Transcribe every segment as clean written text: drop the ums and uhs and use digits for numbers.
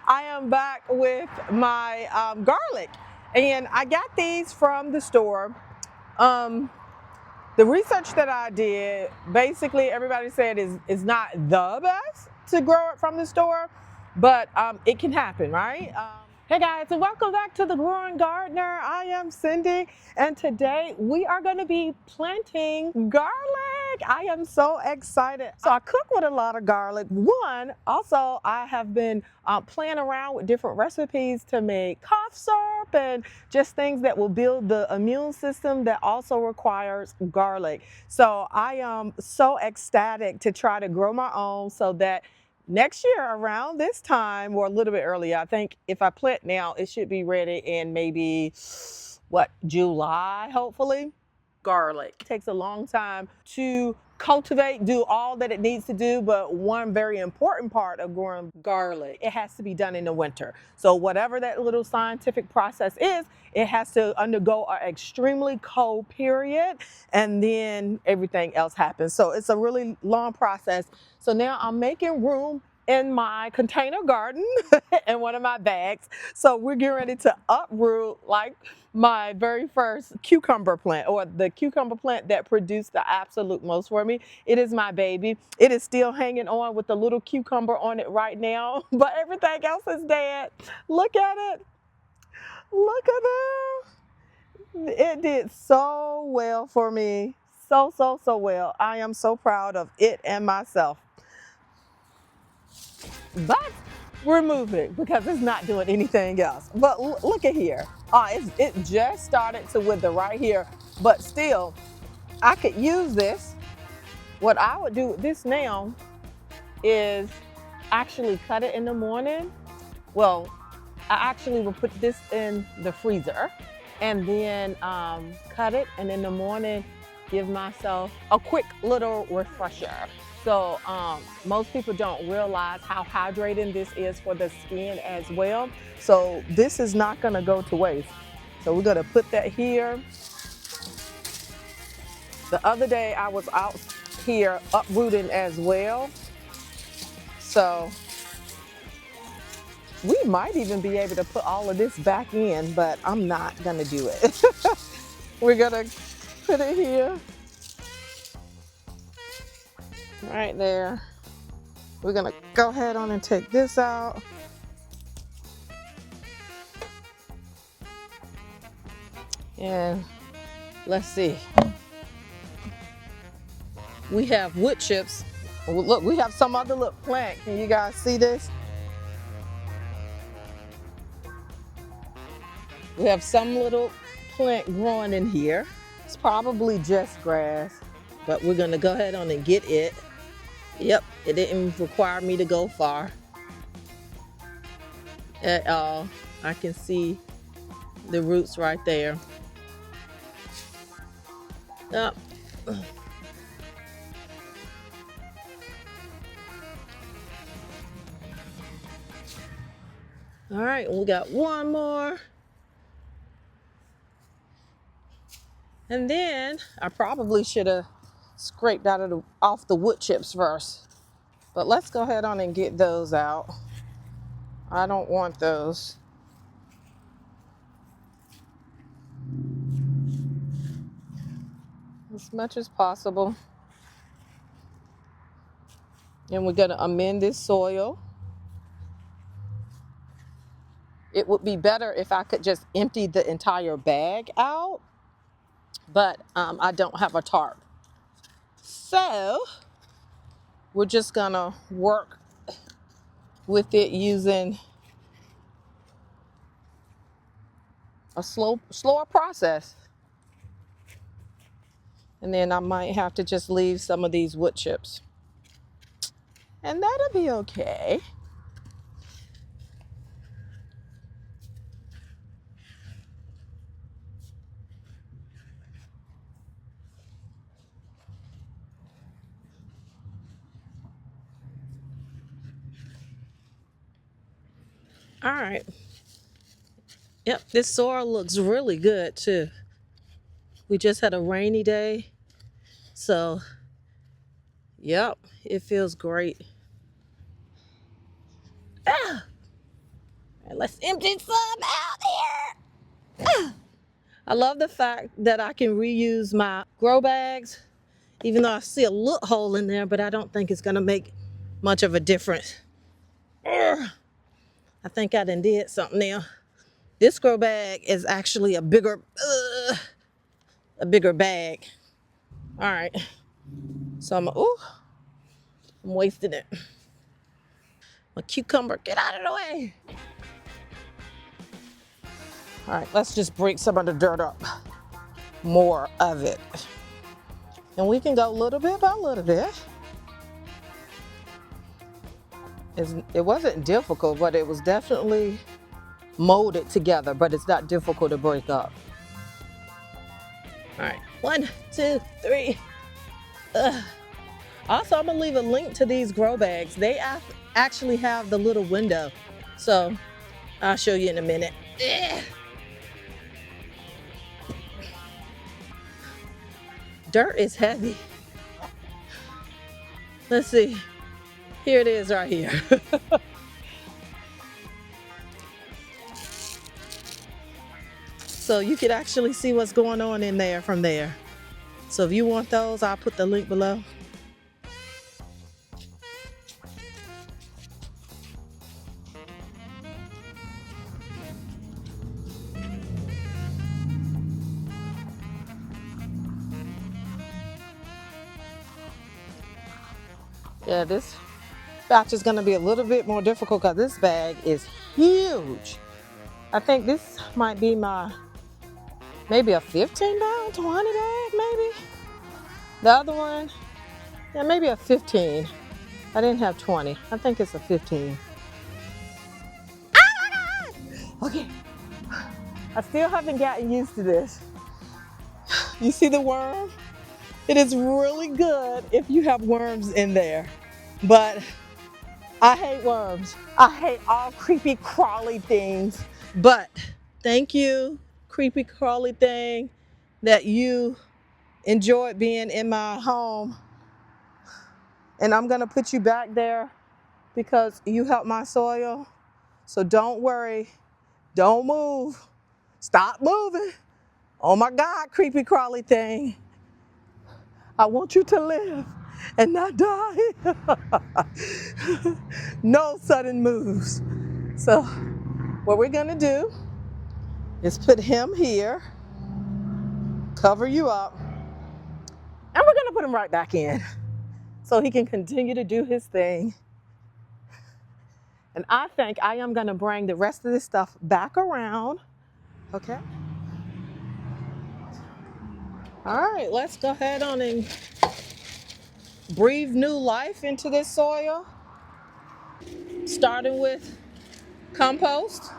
I am back with my garlic, and I got these from the store. Um, the research that I did, basically everybody said is not the best to grow it from the store, but it can happen, right? Hey guys, and welcome back to The Growing Gardener. I am Cindy, and today we are going to be planting garlic. I am so excited. So I cook with a lot of garlic. Also I have been playing around with different recipes to make cough syrup and just things that will build the immune system that also requires garlic. So I am so ecstatic to try to grow my own so that next year around this time or a little bit earlier, I think if I plant now, it should be ready in maybe, July, hopefully. Garlic takes a long time to cultivate, do all that it needs to do, but one very important part of growing garlic, it has to be done in the winter. So whatever that little scientific process is, it has to undergo an extremely cold period, and then everything else happens. So it's a really long process. So now I'm making room in my container garden in one of my bags. So we're getting ready to uproot like my very first cucumber plant, or the cucumber plant that produced the absolute most for me. It is my baby. It is still hanging on with the little cucumber on it right now, but everything else is dead. Look at it. Look at it. It did so well for me. So well. I am so proud of it and myself. But remove it because it's not doing anything else. But look at here. It just started to wither right here, but still, I could use this. What I would do with this now is actually cut it in the morning. Well, I actually will put this in the freezer and then cut it, and in the morning give myself a quick little refresher. So most people don't realize how hydrating this is for the skin as well. So this is not gonna go to waste. So we're gonna put that here. The other day I was out here uprooting as well. So we might even be able to put all of this back in, but I'm not gonna do it. We're gonna put it here, right there. We're gonna go ahead on and take this out. And let's see. We have wood chips. Look, we have some other little plant. Can you guys see this? We have some little plant growing in here. It's probably just grass, but we're gonna go ahead on and get it. Yep, it didn't require me to go far at all. I can see the roots right there. Yep. All right, we got one more. And then I probably should have scraped off the wood chips first. But let's go ahead on and get those out. I don't want those. As much as possible. And we're gonna amend this soil. It would be better if I could just empty the entire bag out, but I don't have a tarp. So we're just gonna work with it using a slower process. And then I might have to just leave some of these wood chips. And that'll be okay. All right. Yep, this soil looks really good too. We just had a rainy day. So, yep, it feels great. Ah! Let's empty some out here. I love the fact that I can reuse my grow bags, even though I see a little hole in there, but I don't think it's gonna make much of a difference. Urgh. I think I done did something now. This grow bag is actually a bigger bag. All right, so I'm wasting it. My cucumber, get out of the way. All right, let's just break some of the dirt up. More of it. And we can go little bit by little bit. It wasn't difficult, but it was definitely molded together, but it's not difficult to break up. All right, 1, 2, 3. Also, I'm gonna leave a link to these grow bags. They actually have the little window. So I'll show you in a minute. Dirt is heavy. Let's see. Here it is right here. So you can actually see what's going on in there from there. So if you want those, I'll put the link below. Yeah, this batch is gonna be a little bit more difficult because this bag is huge. I think this might be maybe a 15-pound, 20 bag, maybe. The other one, yeah, maybe a 15. I didn't have 20. I think it's a 15. Oh my God! Okay. I still haven't gotten used to this. You see the worm? It is really good if you have worms in there, but I hate worms. I hate all creepy crawly things, but thank you, creepy crawly thing, that you enjoyed being in my home. And I'm gonna put you back there because you helped my soil. So don't worry, don't move, stop moving. Oh my God, creepy crawly thing. I want you to live and not die. No sudden moves. So what we're gonna do is put him here, cover you up, and we're gonna put him right back in so he can continue to do his thing. And I think I am gonna bring the rest of this stuff back around, okay? All right, let's go ahead on and breathe new life into this soil, starting with compost.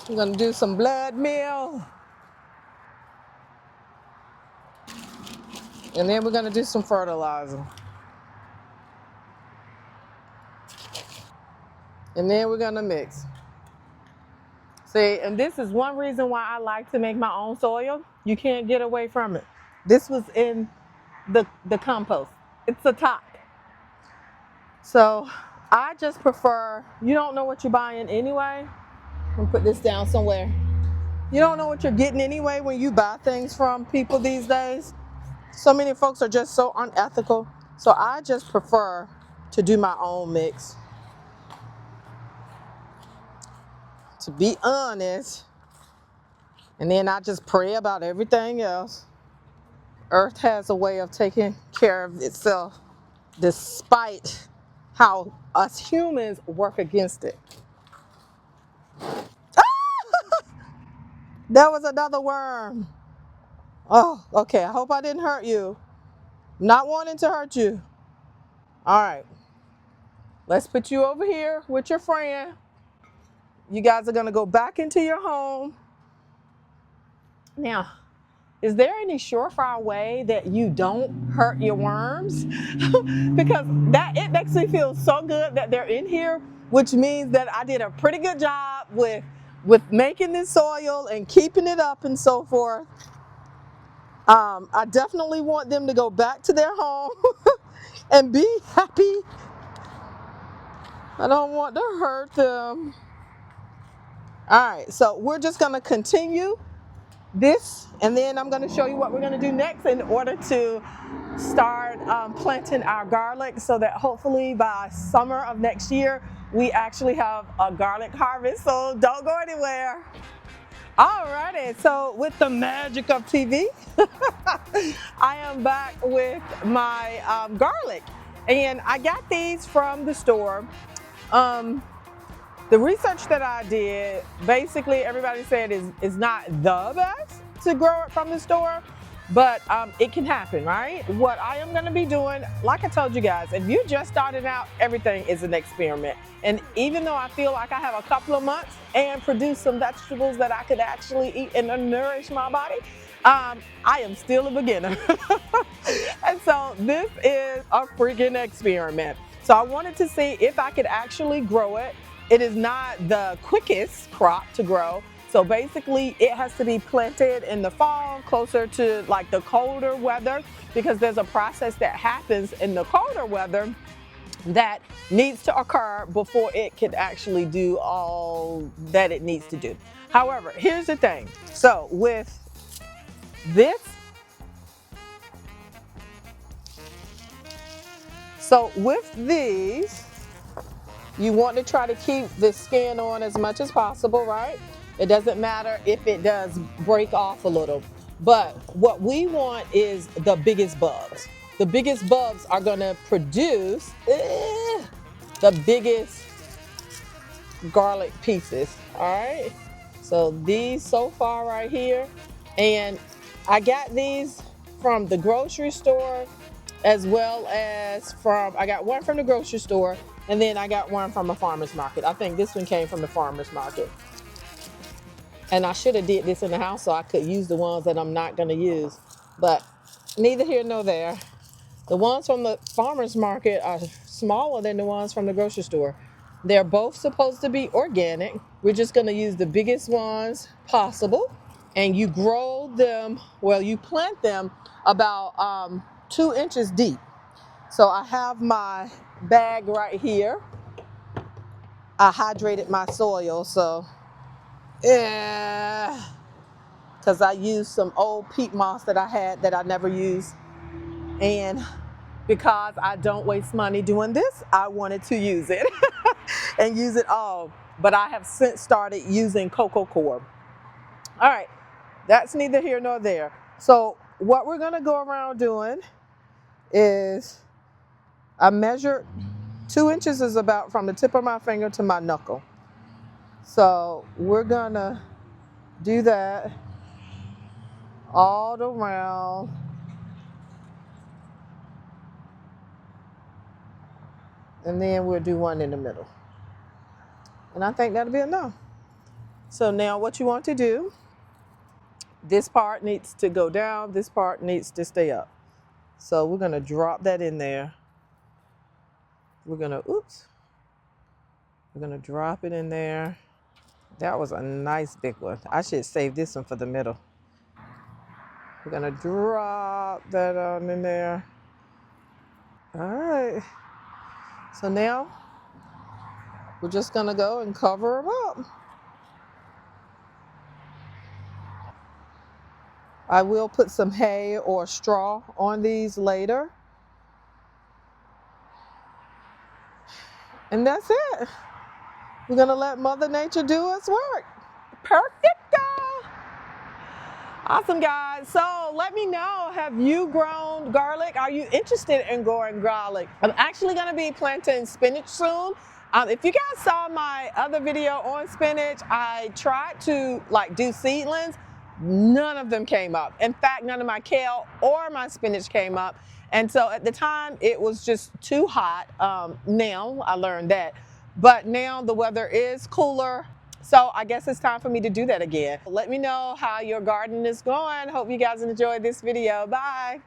I'm gonna do some blood meal. And then we're gonna do some fertilizer. And then we're gonna mix. See, and this is one reason why I like to make my own soil. You can't get away from it. This was in the compost. It's a top. So I just prefer, you don't know what you're buying anyway. I'm gonna put this down somewhere. You don't know what you're getting anyway when you buy things from people these days. So many folks are just so unethical. So I just prefer to do my own mix. To be honest. And then I just pray about everything else. Earth has a way of taking care of itself despite how us humans work against it. There was another worm. Oh, okay. I hope I didn't hurt you. Not wanting to hurt you. All right. Let's put you over here with your friend. You guys are going to go back into your home. Now, is there any surefire way that you don't hurt your worms? Because it makes me feel so good that they're in here, which means that I did a pretty good job with making this soil and keeping it up and so forth. I definitely want them to go back to their home and be happy. I don't want to hurt them. All right, so we're just gonna continue this, and then I'm gonna show you what we're gonna do next in order to start planting our garlic so that hopefully by summer of next year, we actually have a garlic harvest, so don't go anywhere. Alrighty, so with the magic of TV, I am back with my garlic, and I got these from the store. Um, the research that I did, basically everybody said is not the best to grow it from the store, but it can happen, right? What I am gonna be doing, like I told you guys, if you just started out, everything is an experiment. And even though I feel like I have a couple of months and produce some vegetables that I could actually eat and nourish my body, I am still a beginner. And so this is a freaking experiment. So I wanted to see if I could actually grow it. It is not the quickest crop to grow. So basically it has to be planted in the fall, closer to like the colder weather, because there's a process that happens in the colder weather that needs to occur before it can actually do all that it needs to do. However, here's the thing. So with this, these, you want to try to keep the skin on as much as possible, right? It doesn't matter if it does break off a little. But what we want is the biggest bugs. The biggest bugs are gonna produce the biggest garlic pieces, all right? So these so far right here, and I got these from the grocery store as well as I got one from the grocery store, and then I got one from a farmer's market. I think this one came from the farmer's market. And I should have did this in the house so I could use the ones that I'm not gonna use, but neither here nor there. The ones from the farmer's market are smaller than the ones from the grocery store. They're both supposed to be organic. We're just gonna use the biggest ones possible. And you grow them, well, you plant them about 2 inches deep. So I have my bag right here. I hydrated my soil, so yeah, because I used some old peat moss that I had that I never used. And because I don't waste money doing this, I wanted to use it and use it all. But I have since started using cocoa coir. All right, that's neither here nor there. So what we're gonna go around doing is, I measured 2 inches is about from the tip of my finger to my knuckle. So we're gonna do that all around. And then we'll do one in the middle. And I think that'll be enough. So now what you want to do, this part needs to go down, this part needs to stay up. So we're gonna drop that in there. We're gonna drop it in there. That was a nice big one. I should save this one for the middle. We're gonna drop that on in there. All right. So now we're just gonna go and cover them up. I will put some hay or straw on these later. And that's it. We're gonna let Mother Nature do its work. Perfecto. Awesome, guys. So let me know, have you grown garlic? Are you interested in growing garlic? I'm actually gonna be planting spinach soon. If you guys saw my other video on spinach, I tried to do seedlings. None of them came up. In fact, none of my kale or my spinach came up. And so at the time, it was just too hot. Now I learned that. But now the weather is cooler. So I guess it's time for me to do that again. Let me know how your garden is going. Hope you guys enjoyed this video. Bye.